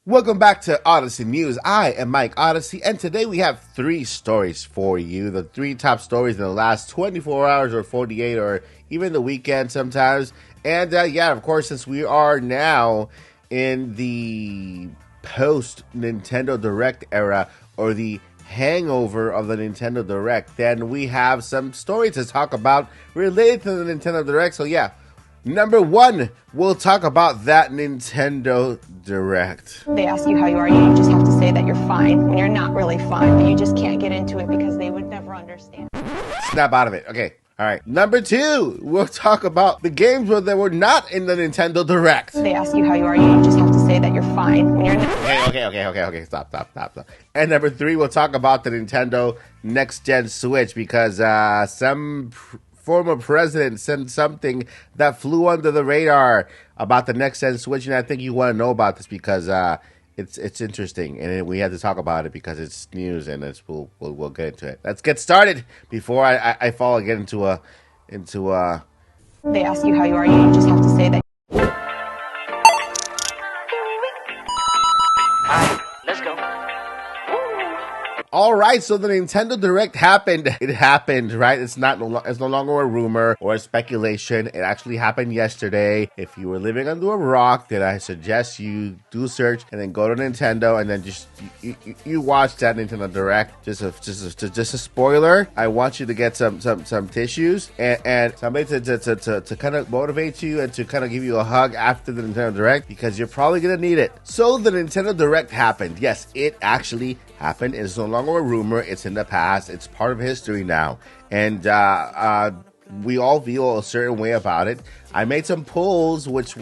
Welcome back to Odyssey News. I am Mike Odyssey, and today we have 3 stories for you. The 3 top stories in the last 24 hours or 48 or even the weekend sometimes. And yeah, of course, since we are now in the post-Nintendo Direct era or the hangover of the Nintendo Direct, then we have some stories to talk about related to the Nintendo Direct. So yeah. Number 1, we'll talk about that Nintendo Direct. They ask you how you are, you just have to say that you're fine when you're not really fine, but you just can't get into it because they would never understand. Snap out of it. Okay. All right. Number 2, we'll talk about the games that were not in the Nintendo Direct. They ask you how you are, you just have to say that you're fine when you're not. Okay. Stop. And number 3, we'll talk about the Nintendo Next Gen Switch because some former president sent something that flew under the radar about the next gen Switch, and I think you want to know about this because it's interesting, and we have to talk about it because it's news, and we'll get into it. Let's get started before I fall again into a. They ask you how you are, you just have to say that. Let's go. All right, so the Nintendo Direct happened. It happened, right? It's no longer a rumor or a speculation. It actually happened yesterday. If you were living under a rock, then I suggest you do a search and then go to Nintendo and then just you watch that Nintendo Direct. Just a spoiler. I want you to get some tissues and somebody to kind of motivate you and to kind of give you a hug after the Nintendo Direct because you're probably gonna need it. So the Nintendo Direct happened. Yes, it actually happened. It's no longer a rumor. It's in the past. It's part of history now. And we all feel a certain way about it. I made some polls which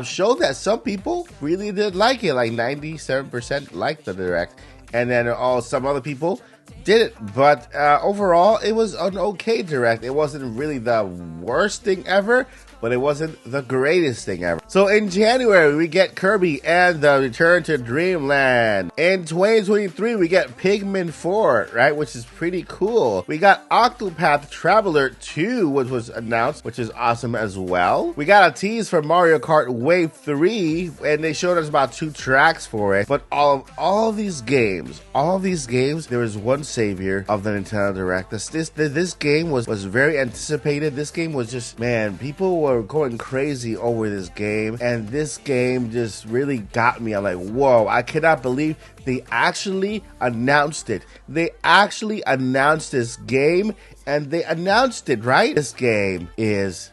showed that some people really did like it. Like 97% liked the Direct. And then some other people didn't. But overall, it was an okay Direct. It wasn't really the worst thing ever, but it wasn't the greatest thing ever. So in January, we get Kirby and the Return to Dreamland. In 2023, we get Pikmin 4, right, which is pretty cool. We got Octopath Traveler 2, which was announced, which is awesome as well. We got a tease for Mario Kart Wave 3, and they showed us about 2 tracks for it. But all of these games, there was one savior of the Nintendo Direct. This game was very anticipated. This game was just, man, people were going crazy over this game, and this game just really got me. I'm like, whoa, I cannot believe they actually announced it. They actually announced this game, and they announced it, right? This game is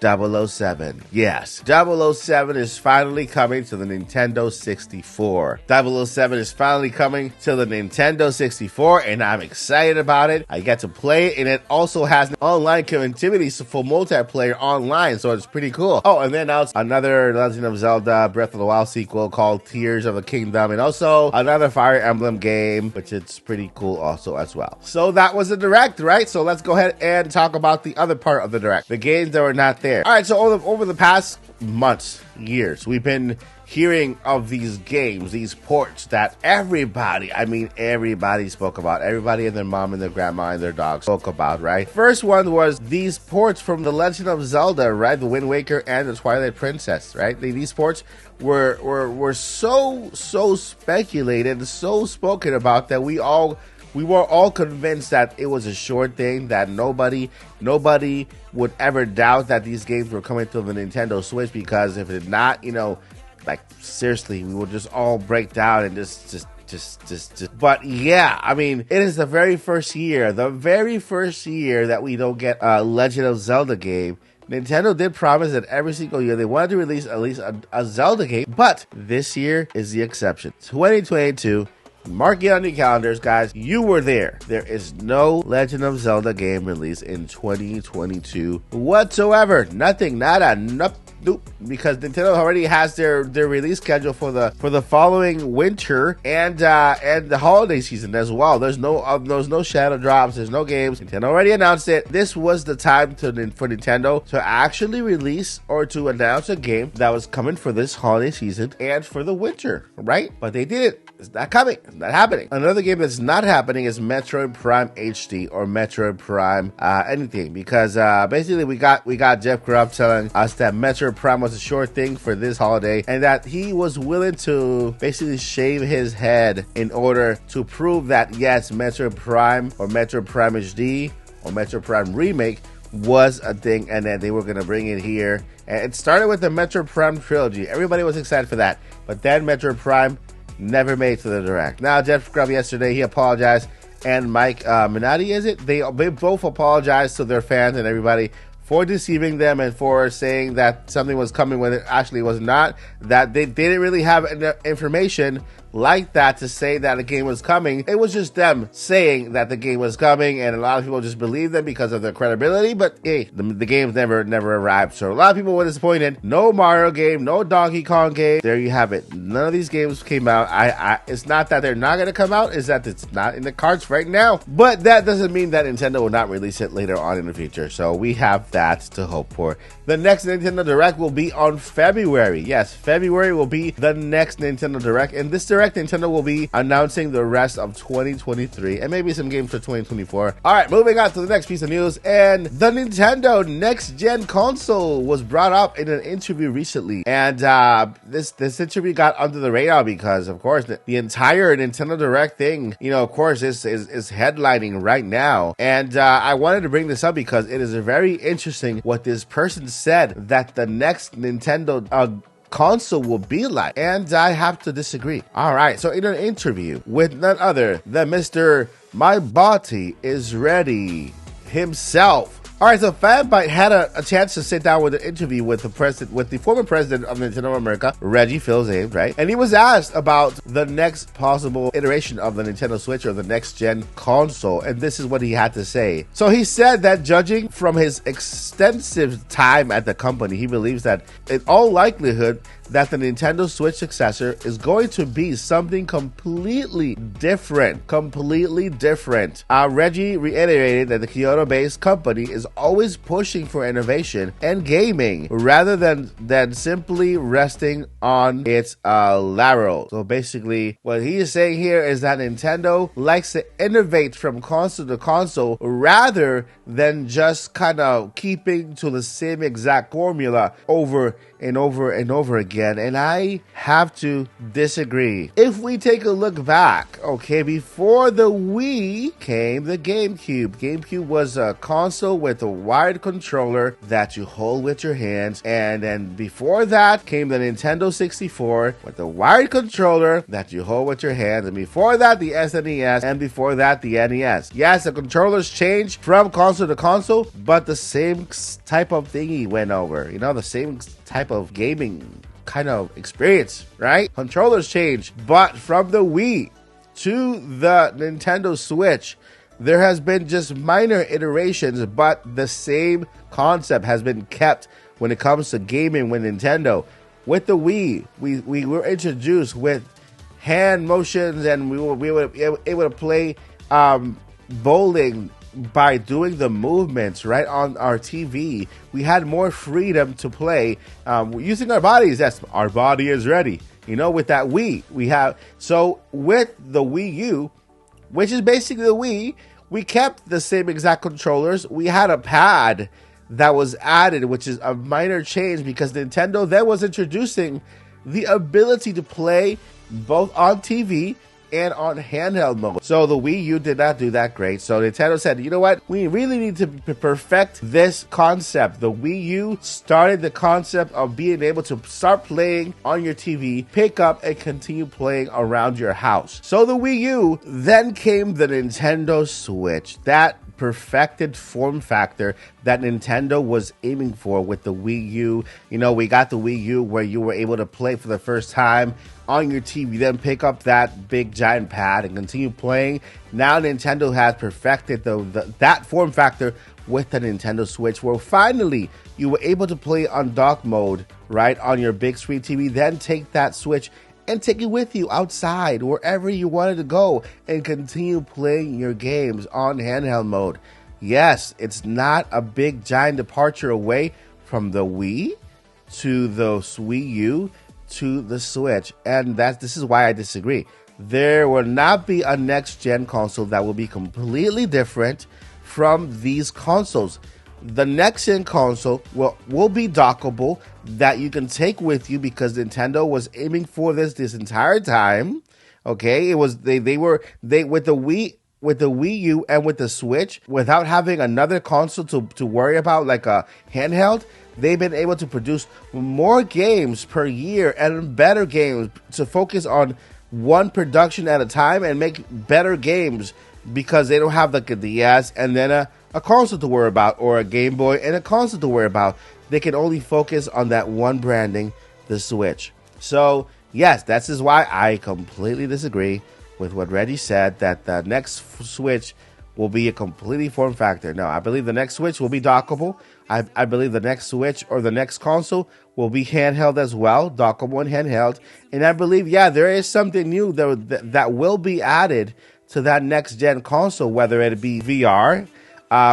007. Yes, 007 is finally coming to the Nintendo 64. 007 is finally coming to the Nintendo 64, and I'm excited about it. I get to play it, and it also has online connectivity for multiplayer online, so it's pretty cool. Oh, and then now it's another Legend of Zelda Breath of the Wild sequel called Tears of the Kingdom, and also another Fire Emblem game, which it's pretty cool also as well. So that was the Direct, right? So let's go ahead and talk about the other part of the Direct, the games that were not there. All right, so over the past months, years, we've been hearing of these games, these ports that everybody spoke about. Everybody and their mom and their grandma and their dog spoke about, right? First one was these ports from The Legend of Zelda, right? The Wind Waker and the Twilight Princess, right? These ports were so speculated, so spoken about that we were all convinced that it was a short thing, that nobody would ever doubt that these games were coming to the Nintendo Switch, because if it not, like seriously, we would just all break down and just. But yeah, I mean, it is the very first year that we don't get a Legend of Zelda game. Nintendo did promise that every single year they wanted to release at least a Zelda game, but this year is the exception. 2022. Mark it on your calendars, guys. You were there. There is no Legend of Zelda game released in 2022 whatsoever. Nothing, nada, nope, because Nintendo already has their release schedule for the following winter and the holiday season as well. There's no shadow drops. There's no games. Nintendo already announced it. This was the time for Nintendo to actually release or to announce a game that was coming for this holiday season and for the winter, right? But they did it. It's not coming. It's not happening. Another game that's not happening is Metroid Prime HD or Metroid Prime anything, because basically we got Jeff Grubb telling us that Metroid Prime was a sure thing for this holiday, and that he was willing to basically shave his head in order to prove that yes, Metroid Prime or Metroid Prime HD or Metroid Prime Remake was a thing, and that they were going to bring it here. And it started with the Metroid Prime trilogy. Everybody was excited for that, but then Metroid Prime never made it to the direct. Now, Jeff Grubb yesterday, he apologized, and Mike Minotti, is it? They both apologized to their fans and everybody for deceiving them and for saying that something was coming when it actually was not, that they didn't really have enough information like that to say that a game was coming. It was just them saying that the game was coming, and a lot of people just believed them because of their credibility, but hey, the games never arrived. So a lot of people were disappointed. No Mario game, no Donkey Kong game. There you have it. None of these games came out. It's not that they're not going to come out, it's that it's not in the cards right now. But that doesn't mean that Nintendo will not release it later on in the future. So we have that to hope for. The next Nintendo Direct will be on February. Yes, February will be the next Nintendo Direct. And this Direct, Nintendo will be announcing the rest of 2023 and maybe some games for 2024. All right, moving on to the next piece of news. And the Nintendo Next Gen console was brought up in an interview recently. And this interview got under the radar because, of course, the entire Nintendo Direct thing, you know, of course, is headlining right now. And I wanted to bring this up because it is very interesting what this person said that the next Nintendo console will be like, and I have to disagree. All right, so in an interview with none other than Mr. My Body Is Ready himself. All right, so Fanbyte had a chance to sit down with an interview with the former president of Nintendo of America, Reggie Fils-Aime, right? And he was asked about the next possible iteration of the Nintendo Switch or the next gen console, and this is what he had to say. So he said that judging from his extensive time at the company, he believes that in all likelihood that the Nintendo Switch successor is going to be something completely different. Reggie reiterated that the Kyoto-based company is always pushing for innovation and gaming rather than simply resting on its laurels. So basically, what he is saying here is that Nintendo likes to innovate from console to console rather than just kind of keeping to the same exact formula over and over and over again, and I have to disagree. If we take a look back, okay, before the Wii came the GameCube. GameCube was a console with a wired controller that you hold with your hands, and then before that came the Nintendo 64 with a wired controller that you hold with your hands, and before that the SNES, and before that the NES. Yes, the controllers changed from console to console, but the same type of thingy went over, you know, the same type of gaming kind of experience, right? Controllers changed, but from the Wii to the Nintendo Switch, there has been just minor iterations, but the same concept has been kept when it comes to gaming with Nintendo. With the Wii, we were introduced with hand motions, and we were able to play bowling by doing the movements right on our TV. We had more freedom to play using our bodies. Yes, our body is ready. You know, with that Wii, we have. So with the Wii U, which is basically the Wii, we kept the same exact controllers. We had a pad that was added, which is a minor change because Nintendo then was introducing the ability to play both on TV and on handheld mode. So the Wii U did not do that great. So Nintendo said, you know what? We really need to perfect this concept. The Wii U started the concept of being able to start playing on your TV, pick up, and continue playing around your house. So the Wii U, then came the Nintendo Switch. That perfected form factor that Nintendo was aiming for with the Wii U. You know, we got the Wii U where you were able to play for the first time on your TV, then pick up that big giant pad and continue playing. Now Nintendo has perfected that form factor with the Nintendo Switch, where finally you were able to play on dock mode right on your big screen TV, then take that Switch and take it with you outside, wherever you wanted to go, and continue playing your games on handheld mode. Yes, it's not a big giant departure away from the Wii to the Wii U to the Switch, and this is why I disagree. there will not be a next-gen console that will be completely different from these consoles. The next-gen console will be dockable, that you can take with you, because Nintendo was aiming for this entire time. Okay, it was they with the Wii U and with the Switch, without having another console to worry about, like a handheld, they've been able to produce more games per year and better games, to focus on one production at a time and make better games, because they don't have like a DS and then a console to worry about, or a Game Boy and a console to worry about. They can only focus on that one branding, the Switch. So yes, that is why I completely disagree with what Reggie said, that the next Switch will be a completely form factor. No, I believe the next Switch will be dockable. I believe the next Switch or the next console will be handheld as well, dockable and handheld. And I believe, yeah, there is something new that will be added to that next gen console, whether it be VR,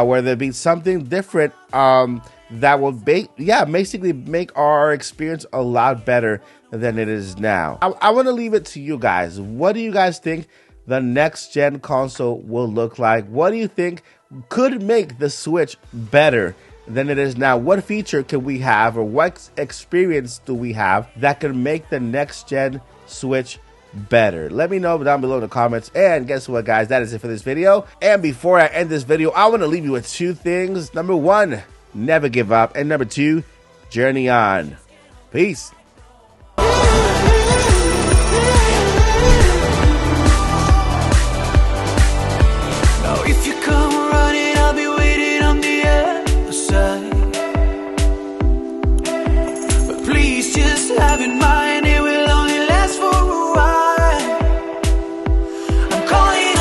whether it be something different that will basically make our experience a lot better than it is now. I want to leave it to you guys. What do you guys think the next gen console will look like? What do you think could make the Switch better than it is now? What feature can we have, or what experience do we have that can make the next gen Switch better? Let me know down below in the comments. And guess what, guys? That is it for this video. And before I end this video, I want to leave you with two things. Number one, never give up. And number two, journey on. Peace.